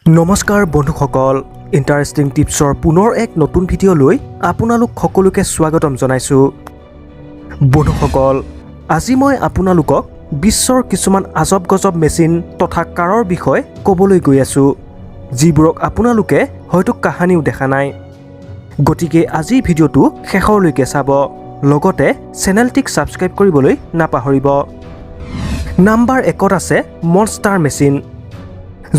নমস্কাৰ বন্ধুসকল, ইণ্টাৰেষ্টিং টিপছৰ পুনৰ এক নতুন ভিডিঅ'লৈ আপোনালোক সকলোকে স্বাগতম জনাইছোঁ। বন্ধুসকল, আজি মই আপোনালোকক বিশ্বৰ কিছুমান আজব গজব মেচিন তথা কাৰৰ বিষয়ে ক'বলৈ গৈ আছোঁ, যিবোৰক আপোনালোকে হয়তো কাহানিও দেখা নাই। গতিকে আজিৰ ভিডিঅ'টো শেষলৈকে চাব, লগতে চেনেলটিক ছাবস্ক্ৰাইব কৰিবলৈ নাপাহৰিব। নাম্বাৰ 1ত আছে মনষ্টাৰ মেচিন।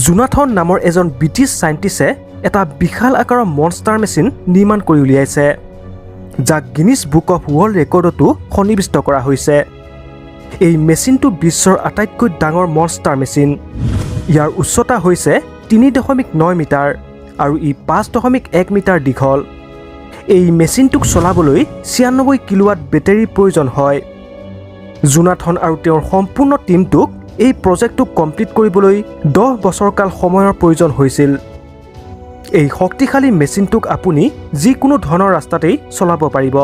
জোনাথন নামৰ এজন ব্ৰিটিছ চাইণ্টিষ্টে এটা বিশাল আকাৰৰ মনষ্টাৰ মেচিন নিৰ্মাণ কৰি উলিয়াইছে, যাক গিনিছ বুক অফ ৱৰ্ল্ড ৰেকৰ্ডতো সন্নিৱিষ্ট কৰা হৈছে। এই মেচিনটো বিশ্বৰ আটাইতকৈ ডাঙৰ মনষ্টাৰ মেচিন। ইয়াৰ উচ্চতা হৈছে 3.9 মিটাৰ আৰু ই 5.1 মিটাৰ দীঘল। এই মেচিনটোক চলাবলৈ 96 কিলোৱাট বেটাৰীৰ প্ৰয়োজন হয়। জোনাথন আৰু তেওঁৰ সম্পূৰ্ণ টীমটোক এই প্ৰজেক্টটো কমপ্লিট কৰিবলৈ 10 বছৰকাল সময়ৰ প্ৰয়োজন হৈছিল। এই শক্তিশালী মেচিনটোক আপুনি যিকোনো ধৰণৰ ৰাস্তাতেই চলাব পাৰিব।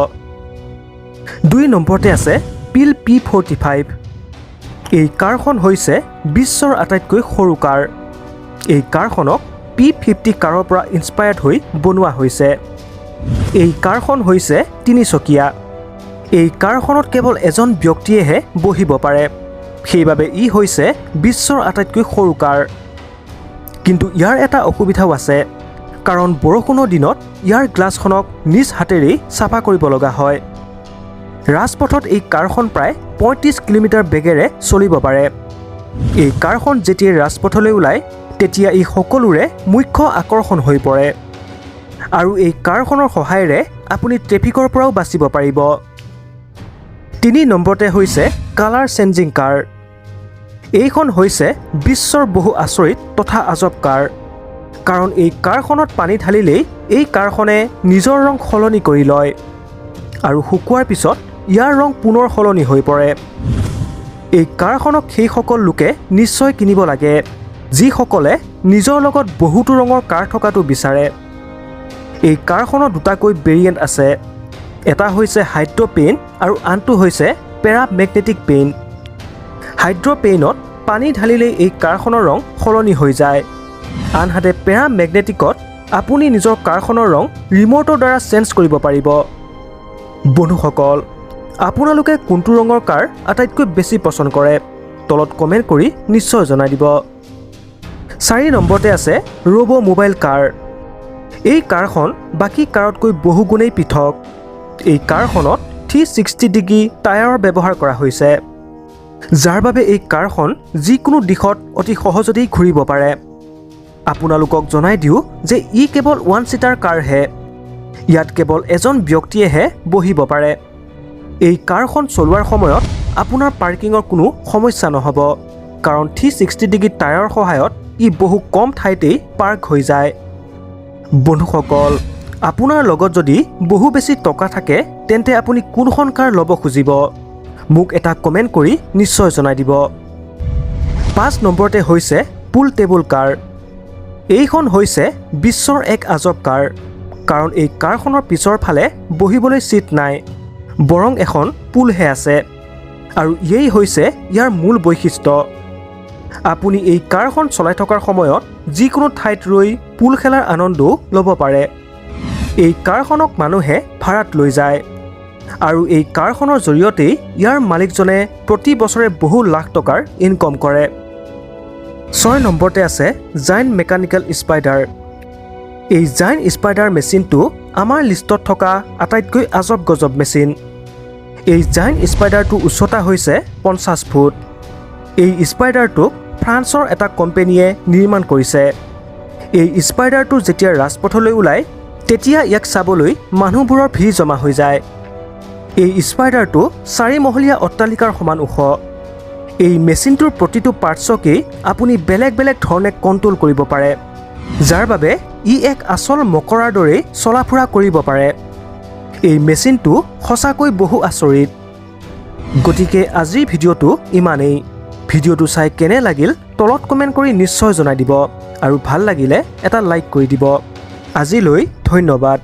2 নম্বৰতে আছে পিল P45। এই কাৰখন হৈছে বিশ্বৰ আটাইতকৈ সৰু কাৰ। এই কাৰখনক P50 কাৰৰ পৰা ইনস্পায়াৰ্ড হৈ বনোৱা হৈছে। এই কাৰখন হৈছে 3-চকীয়া। এই কাৰখনত কেৱল এজন ব্যক্তিয়েহে বহিব পাৰে, সেইবাবে ই হৈছে বিশ্বৰ আটাইতকৈ সৰু কাৰ। কিন্তু ইয়াৰ এটা অসুবিধাও আছে, কাৰণ বৰষুণৰ দিনত ইয়াৰ গ্লাছখনক নিজ হাতেৰেই চাফা কৰিব লগা হয়। ৰাজপথত এই কাৰখন প্ৰায় 35 কিলোমিটাৰ বেগেৰে চলিব পাৰে। এই কাৰখন যেতিয়া ৰাজপথলৈ ওলায় তেতিয়া ই সকলোৰে মুখ্য আকৰ্ষণ হৈ পৰে, আৰু এই কাৰখনৰ সহায়েৰে আপুনি ট্ৰেফিকৰ পৰাও বাচিব পাৰিব। 3 নম্বৰতে হৈছে কালাৰ চেঞ্জিং কাৰ। এইখন হৈছে বিশ্বৰ বহু আচৰিত তথা আজব কাৰ, কাৰণ এই কাৰখনত পানী ঢালিলেই এই কাৰখনে নিজৰ ৰং সলনি কৰি লয়, আৰু শুকোৱাৰ পিছত ইয়াৰ ৰং পুনৰ সলনি হৈ পৰে। এই কাৰখনক সেইসকল লোকে নিশ্চয় কিনিব লাগে যিসকলে নিজৰ লগত বহুতো ৰঙৰ কাৰ থকাটো বিচাৰে। এই কাৰখনৰ দুটাকৈ ভেৰিয়েণ্ট আছে, এটা হৈছে হাইড্ৰ'পেইন আৰু আনটো হৈছে পেৰামেগনেটিক পেইন। হাইড্ৰ'পেইনত পানী ঢালিলেই এই কাৰখনৰ ৰং সলনি হৈ যায়, আনহাতে পেৰামেগনেটিকত আপুনি নিজৰ কাৰখনৰ ৰং ৰিম'টৰ দ্বাৰা চেঞ্জ কৰিব পাৰিব। বন্ধুসকল, আপোনালোকে কোনটো ৰঙৰ কাৰ আটাইতকৈ বেছি পচন্দ কৰে তলত কমেণ্ট কৰি নিশ্চয় জনাই দিব। 4 নম্বৰতে আছে ৰ'ব মোবাইল কাৰ। এই কাৰখন বাকী কাৰতকৈ বহু গুণেই পৃথক। এই কাৰখনত 360 ডিগ্ৰী টায়াৰৰ ব্যৱহাৰ কৰা হৈছে, যাৰ বাবে এই কাৰখন যিকোনো দিশত অতি সহজতেই ঘূৰিব পাৰে। আপোনালোকক জনাই দিওঁ যে ই কেৱল 1 ছিটাৰ কাৰহে। ইয়াত কেৱল এজন ব্যক্তিয়েহে বহিব পাৰে। এই কাৰখন চলোৱাৰ সময়ত আপোনাৰ পাৰ্কিঙৰ কোনো সমস্যা নহ'ব, কাৰণ 360 ডিগ্ৰী টায়াৰৰ সহায়ত ই বহু কম ঠাইতেই পাৰ্ক হৈ যায়। বন্ধুসকল, আপোনাৰ লগত যদি বহু বেছি টকা থাকে তেন্তে আপুনি কোনখন কাৰ ল'ব খুজিব মোক এটা কমেণ্ট কৰি নিশ্চয় জনাই দিব। 5 নম্বৰতে হৈছে পুল টেবুল কাৰ। এইখন হৈছে বিশ্বৰ এক আজব কাৰ, কাৰণ এই কাৰখনৰ পিছৰ ফালে বহিবলৈ ছিট নাই, বৰং এখন পুলহে আছে, আৰু ইয়েই হৈছে ইয়াৰ মূল বৈশিষ্ট্য। আপুনি এই কাৰখন চলাই থকাৰ সময়ত যিকোনো ঠাইত ৰৈ পুল খেলাৰ আনন্দও ল'ব পাৰে। এই কাৰখনক মানুহে ভাড়াত লৈ যায়, আৰু এই কাৰখনৰ জৰিয়তেই ইয়াৰ মালিকজনে প্ৰতি বছৰে বহু লাখ টকাৰ ইনকম কৰে। 6 নম্বৰতে আছে জাইণ্ট মেকানিকেল স্পাইডাৰ। এই জাইণ্ট স্পাইডাৰ মেচিনটো আমাৰ লিষ্টত থকা আটাইতকৈ আজব গজব মেচিন। এই জাইণ্ট স্পাইডাৰটোৰ উচ্চতা হৈছে 50 ফুট। এই স্পাইডাৰটোক ফ্ৰান্সৰ এটা কোম্পানীয়ে নিৰ্মাণ কৰিছে। এই স্পাইডাৰটো যেতিয়া ৰাজপথলৈ ওলায় তেতিয়া ইয়াক চাবলৈ মানুহবোৰৰ ভিৰ জমা হৈ যায়। এই স্পাইডাৰটো 4 মহলীয়া অট্টালিকাৰ সমান ওখ। এই মেচিনটোৰ প্ৰতিটো পাৰ্টছকেই আপুনি বেলেগ বেলেগ ধৰণে কণ্ট্ৰল কৰিব পাৰে, যাৰ বাবে ই এক আচল মকৰাৰ দৰেই চলা ফুৰা কৰিব পাৰে। এই মেচিনটো সঁচাকৈ বহু আচৰিত। গতিকে আজিৰ ভিডিঅ'টো ইমানেই। ভিডিঅ'টো চাই কেনে লাগিল তলত কমেণ্ট কৰি নিশ্চয় জনাই দিব, আৰু ভাল লাগিলে এটা লাইক কৰি দিব। আজিলৈ ধন্যবাদ।